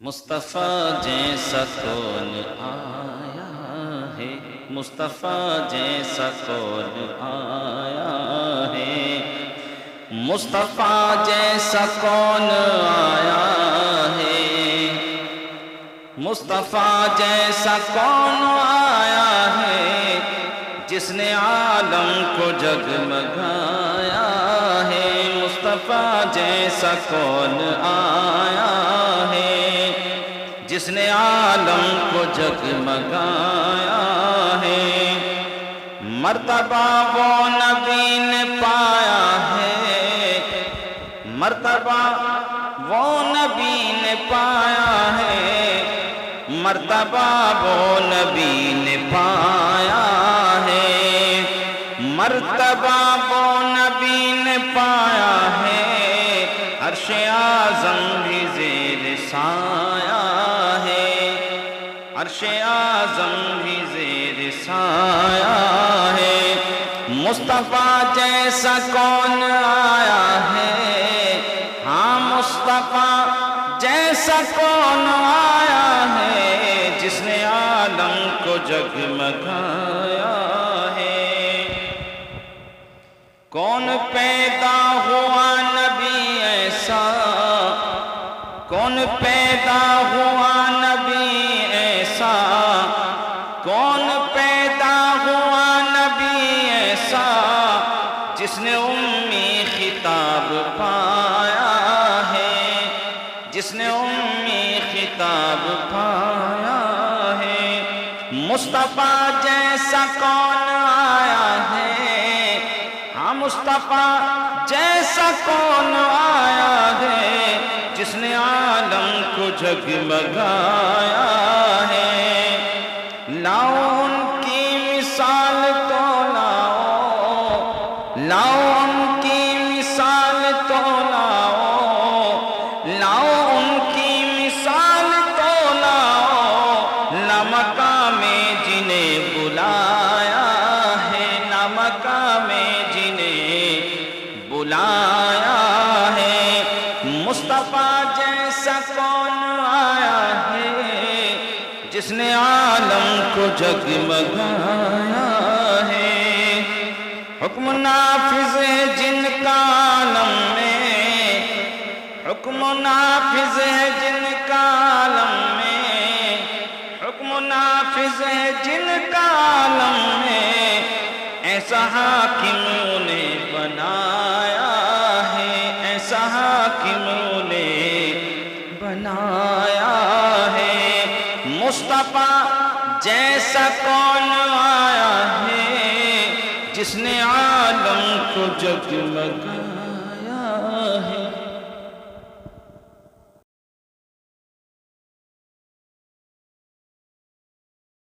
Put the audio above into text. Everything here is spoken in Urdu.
مصطفیٰ جیسا کون آیا ہے، مصطفیٰ جیسا کون آیا ہے، مصطفیٰ جیسا کون آیا ہے، مصطفیٰ جیسا کون آیا ہے، جس نے عالم کو جگمگایا ہے، مصطفیٰ جیسا کون آیا ہے، جس نے عالم کو جگمگایا ہے، مرتبہ وہ نبی نے پایا ہے، مرتبہ وہ نبی نے پایا ہے، مرتبہ وہ نبی نے پایا ہے، مرتبہ وہ نبی نے پایا ہے، عرش اعظم بھی زیر سایہ ہے، عرش اعظم بھی زیر سایہ ہے، مصطفیٰ جیسا کون آیا ہے، ہاں مصطفیٰ جیسا کون آیا ہے، جس نے عالم کو جگمگایا ہے، کون پیدا ہوا نبی ایسا، کون پیدا ہوا نبی ایسا، کون پیدا ہوا نبی ایسا، جس نے امی خطاب پایا ہے، جس نے امی خطاب پایا ہے، مصطفیٰ جیسا کون آیا ہے، ہاں مصطفیٰ جیسا کون آیا ہے، جس نے عالم کو جگمگایا ہے، لاؤ ان کی مثال تو لاؤ، لاؤ ان کی مثال تو لاؤ، لاؤ ان کی مثال تو لاؤ، لامقام جنہیں بلایا ہے، لامقام جنہیں بلایا ہے، مصطفیٰ جیسا کون آیا ہے، جس نے عالم کو جگمگایا ہے، حکم نافذ ہے جن کا عالم میں، حکم نافذ ہے جن کا عالم میں، حکم نافذ ہے جن کا عالم میں، ایسا حاکم انہیں بنایا ہے، ایسا حاکم انہیں بنایا ہے، مصطفیٰ جیسا کون آیا ہے، جس نے عالم کو جگمگایا